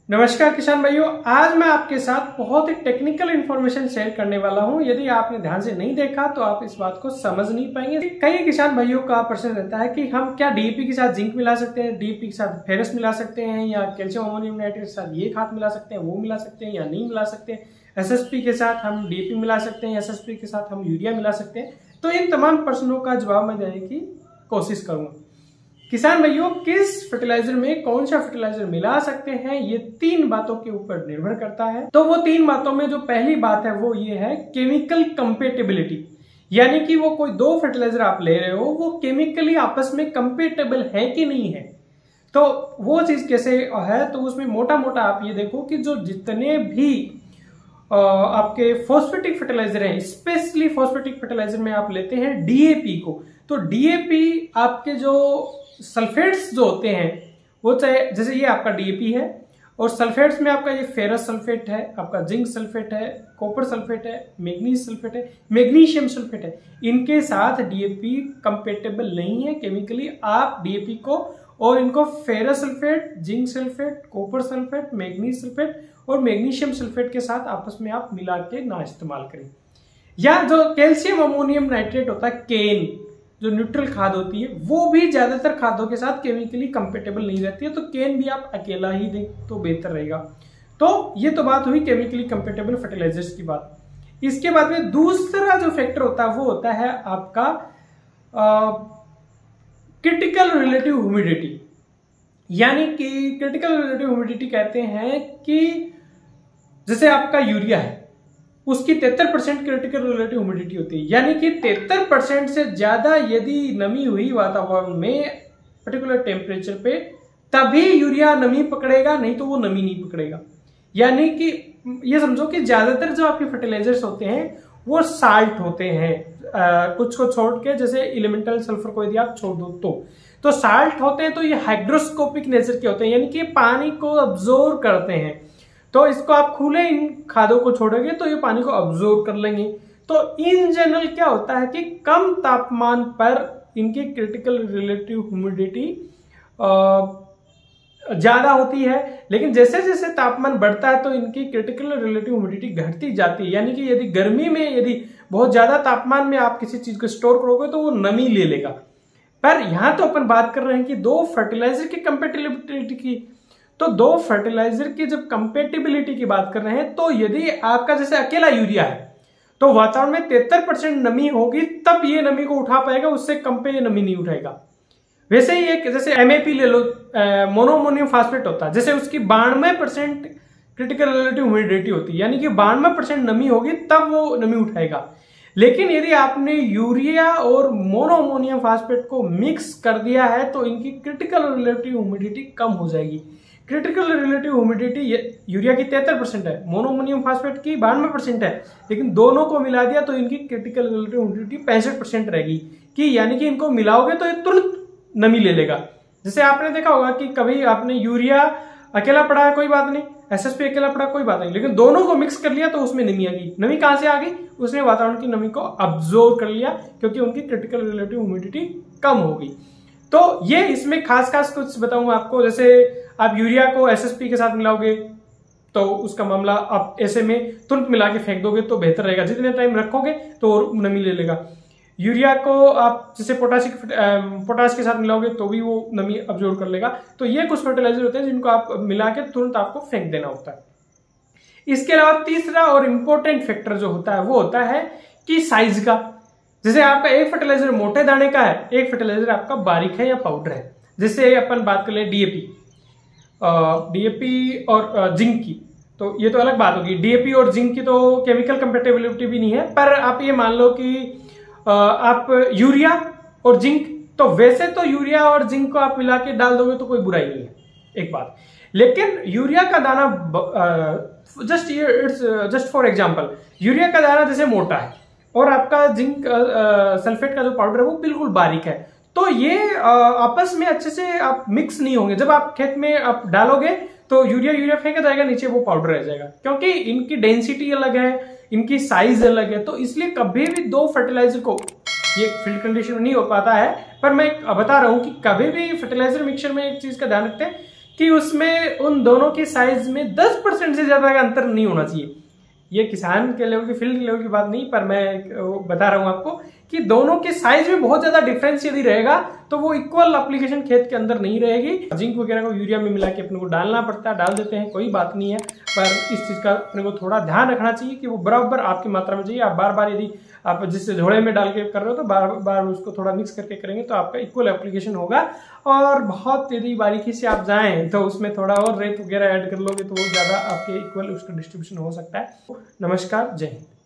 नमस्कार किसान भाइयों, आज मैं आपके साथ बहुत ही टेक्निकल इन्फॉर्मेशन शेयर करने वाला हूं। यदि आपने ध्यान से नहीं देखा तो आप इस बात को समझ नहीं पाएंगे। कई किसान भाइयों का प्रश्न रहता है कि हम क्या डीएपी के साथ जिंक मिला सकते हैं, डीएपी के साथ फेरस मिला सकते हैं, या कैल्शियम अमोनियम नाइट्रेट के साथ ये खाद मिला सकते हैं, वो मिला सकते हैं या नहीं मिला सकते। एसएसपी के साथ हम डीएपी मिला सकते हैं, एसएसपी के साथ हम यूरिया मिला सकते हैं। तो इन तमाम प्रश्नों का जवाब मैं देने की कोशिश करूंगा। किसान भाइयों, किस फर्टिलाइजर में कौन सा फर्टिलाइजर मिला सकते हैं, ये तीन बातों के ऊपर निर्भर करता है। तो वो तीन बातों में जो पहली बात है वो ये है केमिकल कंपेटेबिलिटी, यानी कि वो कोई दो फर्टिलाइजर आप ले रहे हो, वो केमिकली आपस में कंपेटेबल है कि नहीं है। तो वो चीज कैसे है, तो उसमें मोटा मोटा आप ये देखो कि जो जितने भी आपके फॉस्फेटिक फर्टिलाइजर हैं, स्पेशली फॉस्फेटिक फर्टिलाइजर में आप लेते हैं डीएपी को, तो डीएपी आपके जो सल्फेट्स जो होते हैं वो चाहे जैसे ये आपका डीएपी है, और सल्फेट्स में आपका ये फेरस सल्फेट है, आपका जिंक सल्फेट है, कॉपर सल्फेट है, मैग्नीज सल्फेट है, मैग्नीशियम सल्फेट है। इनके साथ डीएपी कंपेटेबल नहीं है केमिकली। आप डीएपी को और इनको ferrous sulphate, zinc sulphate, copper sulphate, manganese sulphate और मैग्नीशियम सल्फेट के साथ आपस में आप मिला के ना इस्तेमाल करें। या जो कैल्शियम अमोनियम नाइट्रेट होता है, केन, जो न्यूट्रल खाद होती है, वो भी ज्यादातर खादों के साथ केमिकली कंपेटेबल नहीं रहती है। तो केन भी आप अकेला ही दें तो बेहतर रहेगा। तो ये तो बात हुई केमिकली कंपेटेबल फर्टिलाइजर्स की बात। इसके बाद में दूसरा जो फैक्टर होता है वो होता है आपका क्रिटिकल रिलेटिव ह्यूमिडिटी। यानी कि क्रिटिकल रिलेटिव ह्यूमिडिटी कहते हैं कि जैसे आपका यूरिया है, उसकी 73% क्रिटिकल रिलेटिव ह्यूमिडिटी होती है। यानी कि 73% से ज्यादा यदि नमी हुई वातावरण में पर्टिकुलर टेम्परेचर पे, तभी यूरिया नमी पकड़ेगा, नहीं तो वो नमी नहीं पकड़ेगा। यानी कि ये समझो कि ज्यादातर जो आपके फर्टिलाइजर्स होते हैं वो साल्ट होते हैं, कुछ को छोड़ के, जैसे एलिमेंटल सल्फर को यदि आप छोड़ दो तो साल्ट होते हैं। तो ये हाइड्रोस्कोपिक नेचर के होते हैं, यानी कि पानी को अब्जॉर्ब करते हैं। तो इसको आप खुले इन खादों को छोड़ोगे तो ये पानी को अब्जॉर्ब कर लेंगे। तो इन जनरल क्या होता है कि कम तापमान पर इनकी क्रिटिकल रिलेटिव ह्यूमिडिटी ज्यादा होती है, लेकिन जैसे जैसे तापमान बढ़ता है तो इनकी क्रिटिकल रिलेटिव ह्यूमिडिटी घटती जाती है। यानी कि यदि गर्मी में यदि बहुत ज्यादा तापमान में आप किसी चीज को स्टोर करोगे तो वो नमी ले लेगा। पर यहां तो अपन बात कर रहे हैं कि दो फर्टिलाइजर की कंपेटिबिलिटी की। तो दो फर्टिलाइजर की जब कंपेटिबिलिटी की बात कर रहे हैं, तो यदि आपका जैसे अकेला यूरिया है तो वातावरण में 73% नमी होगी, तब ये नमी को उठा पाएगा, उससे कम पे ये नमी नहीं उठाएगा। वैसे ही एक जैसे एमएपी ले लो, मोनोअमोनियम फास्फेट होता है, जैसे उसकी 92% क्रिटिकल रिलेटिव ह्यूमिडिटी होती है, यानी कि 92% नमी होगी तब वो नमी उठाएगा। लेकिन यदि आपने यूरिया और मोनोअमोनियम फास्फेट को मिक्स कर दिया है तो इनकी क्रिटिकल रिलेटिव ह्यूमिडिटी कम हो जाएगी। क्रिटिकल रिलेटिव ह्यूमिडिटी यूरिया की 73% है, मोनोअमोनियम फास्फेट की 92% है, लेकिन दोनों को मिला दिया तो इनकी क्रिटिकल रिलेटिव ह्यूमिडिटी 65% रहेगी। कि यानी कि इनको मिलाओगे तो ये तुरंत नमी ले लेगा। जैसे आपने देखा होगा कि कभी आपने यूरिया अकेला पड़ा है कोई बात नहीं, एसएसपी अकेला पड़ा कोई बात नहीं, लेकिन दोनों को मिक्स कर लिया तो उसमें नमी आ गई। नमी कहां से आ गई? उसने वातावरण की नमी को अब्जॉर्ब कर लिया, क्योंकि उनकी क्रिटिकल रिलेटिव ह्यूमिडिटी कम हो गई। तो ये इसमें खास कुछ बताऊंगा आपको। जैसे आप यूरिया को एसएसपी के साथ मिलाओगे तो उसका मामला आप ऐसे में तुरंत मिला के फेंक दोगे तो बेहतर रहेगा। जितने टाइम रखोगे तो नमी ले लेगा। यूरिया को आप जैसे पोटाश के साथ मिलाओगे तो भी वो नमी अब्जॉर्ब कर लेगा। तो ये कुछ फर्टिलाइजर होते हैं जिनको आप मिला के तुरंत आपको फेंक देना होता है। इसके अलावा तीसरा और इंपॉर्टेंट फैक्टर जो होता है वो होता है कि साइज का। जैसे आपका एक फर्टिलाइजर मोटे दाने का है, एक फर्टिलाइजर आपका बारीक है या पाउडर है। जैसे अपन बात कर ले डीएपी और जिंक की, तो ये तो अलग बात होगी। डीएपी और जिंक की तो केमिकल कंपेटिबिलिटी भी नहीं है, पर आप ये मान लो कि आप यूरिया और जिंक, तो वैसे तो यूरिया और जिंक को आप मिला के डाल दोगे तो कोई बुराई नहीं है, एक बात। लेकिन यूरिया का दाना जस्ट फॉर एग्जांपल, यूरिया का दाना जैसे मोटा है और आपका जिंक सल्फेट का जो पाउडर है वो बिल्कुल बारीक है, तो ये आपस में अच्छे से आप मिक्स नहीं होंगे। जब आप खेत में आप डालोगे तो यूरिया फेंका जाएगा, नीचे वो पाउडर रह जाएगा, क्योंकि इनकी डेंसिटी अलग है, इनकी साइज अलग है। तो इसलिए कभी भी दो फर्टिलाइजर को, ये फील्ड कंडीशन में नहीं हो पाता है, पर मैं बता रहा हूं कि कभी भी फर्टिलाइजर मिक्सचर में एक चीज का ध्यान रखते हैं कि उसमें उन दोनों की साइज में 10% से ज्यादा का अंतर नहीं होना चाहिए। ये किसान के लेवल की, फील्ड लेवल की बात नहीं, पर मैं बता रहा हूं आपको कि दोनों के साइज में बहुत ज्यादा डिफरेंस यदि रहेगा तो वो इक्वल एप्लीकेशन खेत के अंदर नहीं रहेगी। जिंक वगैरह को यूरिया में मिला के अपने को डालना पड़ता है, डाल देते हैं, कोई बात नहीं है, पर इस चीज का अपने को थोड़ा ध्यान रखना चाहिए कि वो बराबर आपकी मात्रा में चाहिए। आप बार बार यदि आप जिससे झोड़े में डाल के कर रहे हो तो बार बार उसको थोड़ा मिक्स करके करेंगे तो आपका इक्वल एप्लीकेशन होगा। और बहुत यदि बारीकी से आप जाएं तो उसमें थोड़ा और रेत वगैरह ऐड कर लोगे तो वो ज्यादा आपके इक्वल उसका डिस्ट्रीब्यूशन हो सकता है। नमस्कार, जय हिंद।